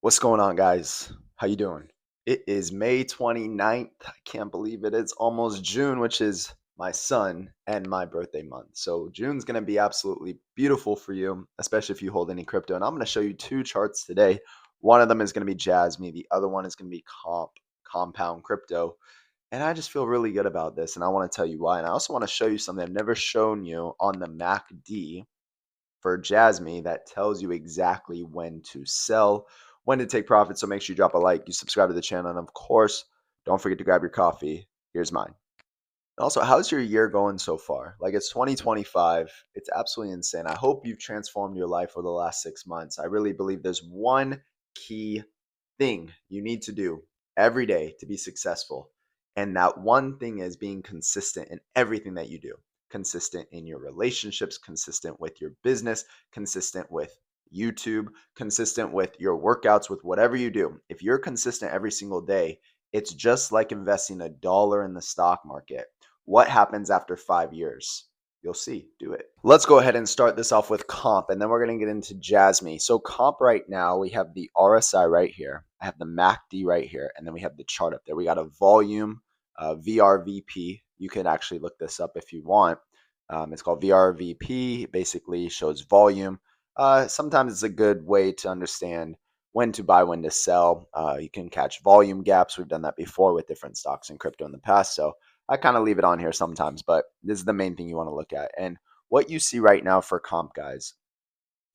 What's going on, guys? How you doing? It is May 29th. I can't believe it. It's almost June, which is my son and my birthday month. So June's going to be absolutely beautiful for you, especially if you hold any crypto. And I'm going to show you two charts today. One of them is going to be Jasmy. The other one is going to be compound crypto. And I just feel really good about this. And I want to tell you why. And I also want to show you something I've never shown you on the MACD for Jasmy that tells you exactly when to sell, when to take profit. So make sure you drop a like, you subscribe to the channel, and of course, don't forget to grab your coffee. Here's mine. And also, how's your year going so far? Like, it's 2025. It's absolutely insane. I hope you've transformed your life over the last 6 months. I really believe there's one key thing you need to do every day to be successful. And that one thing is being consistent in everything that you do. Consistent in your relationships, consistent with your business, consistent with YouTube, consistent with your workouts, with whatever you do. If you're consistent every single day, it's just like investing $1 in the stock market. What happens after 5 years? You'll see. Do it. Let's go ahead and start this off with comp, and then we're going to get into Jasmy. So comp right now, we have the RSI right here. I have the MACD right here, and then we have the chart up there. We got a volume, VRVP. You can actually look this up if you want. It's called VRVP. Basically shows volume. Sometimes it's a good way to understand when to buy, when to sell. You can catch volume gaps. We've done that before with different stocks and crypto in the past. So I kind of leave it on here sometimes, but this is the main thing you want to look at. And what you see right now for comp, guys,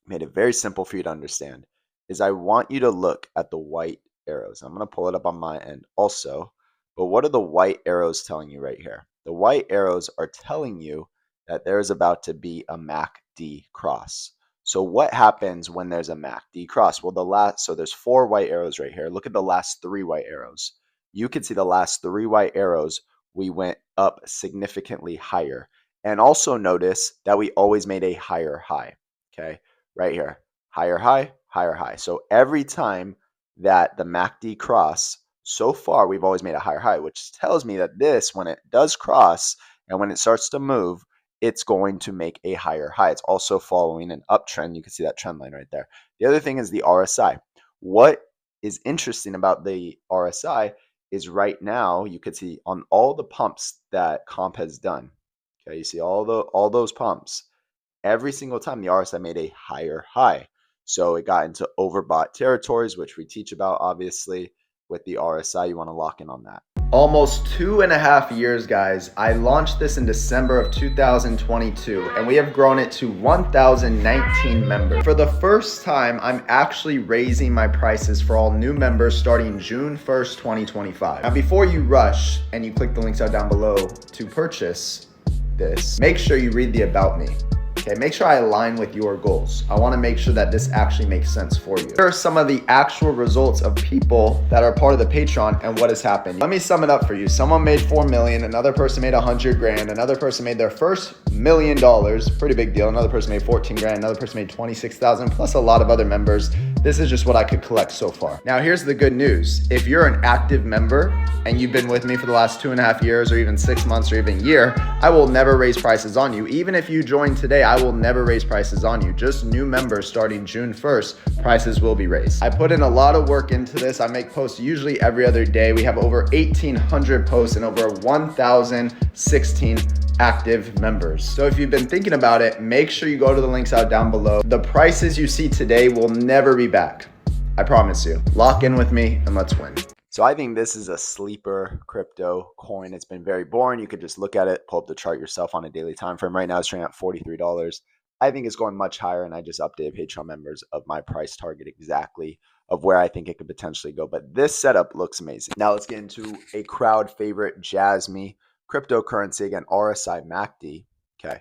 made it very simple for you to understand, is I want you to look at the white arrows. I'm going to pull it up on my end also. But what are the white arrows telling you right here? The white arrows are telling you that there's about to be a MACD cross. So what happens when there's a MACD cross? Well, so there's 4 white arrows right here. Look at the last 3 white arrows. You can see the last 3 white arrows, we went up significantly higher. And also notice that we always made a higher high. Okay, right here, higher high, higher high. So every time that the MACD cross, so far we've always made a higher high, which tells me that this, when it does cross and when it starts to move, it's going to make a higher high. It's also following an uptrend. You can see that trend line right there. The other thing is the RSI. What is interesting about the RSI is right now you could see on all the pumps that comp has done. Okay, you see all those pumps. Every single time the RSI made a higher high. So it got into overbought territories, which we teach about, obviously. With the RSI, you want to lock in on that. Almost 2.5 years, guys. I launched this in December of 2022, and we have grown it to 1,019 members. For the first time, I'm actually raising my prices for all new members starting June 1st, 2025. Now, before you rush and you click the links out down below to purchase this, make sure you read the About Me. Okay, make sure I align with your goals. I want to make sure that this actually makes sense for you. Here are some of the actual results of people that are part of the Patreon and what has happened. Let me sum it up for you. Someone made 4 million, another person made 100 grand, another person made their first $1 million, pretty big deal. Another person made 14 grand, another person made 26,000, plus a lot of other members. This is just what I could collect so far. Now, here's the good news. If you're an active member and you've been with me for the last 2.5 years or even 6 months or even a year, I will never raise prices on you. Even if you join today, I will never raise prices on you. Just new members starting June 1st, prices will be raised. I put in a lot of work into this. I make posts usually every other day. We have over 1,800 posts and over 1,016 active members. So if you've been thinking about it, make sure you go to the links out down below. The prices you see today will never be back. I promise you. Lock in with me and let's win. So I think this is a sleeper crypto coin. It's been very boring. You could just look at it, pull up the chart yourself on a daily time frame. Right now it's trading at $43. I think it's going much higher, and I just updated Patreon members of my price target exactly of where I think it could potentially go. But this setup looks amazing. Now let's get into a crowd favorite, Jasmy, cryptocurrency, again, RSI MACD. Okay,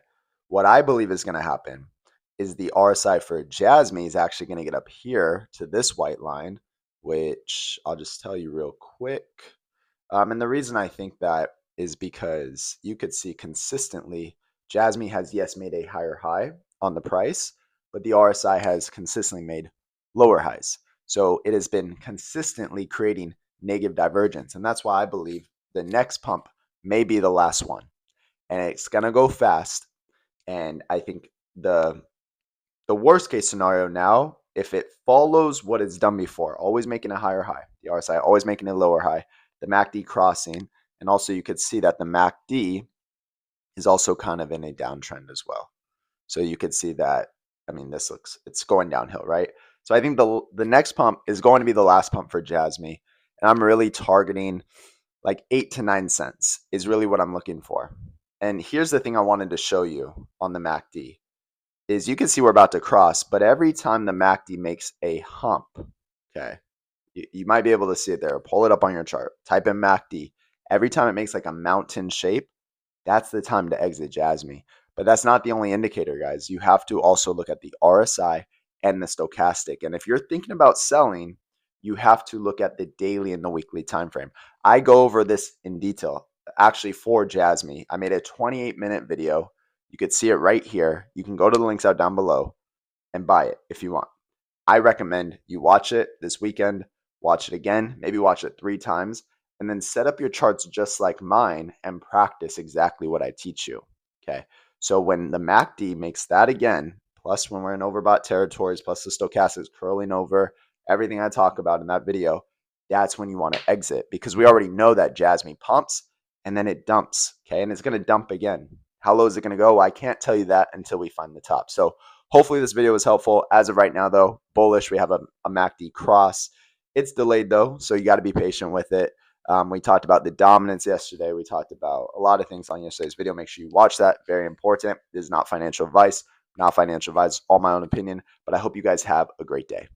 what I believe is going to happen is the RSI for Jasmy is actually going to get up here to this white line, which I'll just tell you real quick. And the reason I think that is because you could see consistently Jasmy has, yes, made a higher high on the price, but the RSI has consistently made lower highs. So it has been consistently creating negative divergence. And that's why I believe the next pump may be the last one. And it's going to go fast. And I think the worst case scenario now if it follows what it's done before, always making a higher high, the RSI always making a lower high, the MACD crossing, and also you could see that the MACD is also kind of in a downtrend as well. So you could see that, I mean, it's going downhill, right? So I think the next pump is going to be the last pump for Jasmy. And I'm really targeting like 8 to 9 cents is really what I'm looking for. And here's the thing I wanted to show you on the MACD is you can see we're about to cross, but every time the MACD makes a hump, okay, you might be able to see it there. Pull it up on your chart. Type in MACD. Every time it makes like a mountain shape, that's the time to exit Jasmy. But that's not the only indicator, guys. You have to also look at the RSI and the stochastic. And if you're thinking about selling, you have to look at the daily and the weekly time frame. I go over this in detail. Actually, for Jasmy, I made a 28-minute video. You could see it right here. You can go to the links out down below and buy it if you want. I recommend you watch it this weekend, watch it again, maybe watch it 3 times, and then set up your charts just like mine and practice exactly what I teach you. Okay. So when the MACD makes that again, plus when we're in overbought territories, plus the stochastic is curling over, everything I talk about in that video, that's when you want to exit because we already know that Jasmy pumps and then it dumps. Okay. And it's going to dump again. How low is it going to go? I can't tell you that until we find the top. So hopefully this video was helpful. As of right now, though, bullish. We have a MACD cross. It's delayed, though, so you got to be patient with it. We talked about the dominance yesterday. We talked about a lot of things on yesterday's video. Make sure you watch that. Very important. This is not financial advice. Not financial advice. All my own opinion. But I hope you guys have a great day.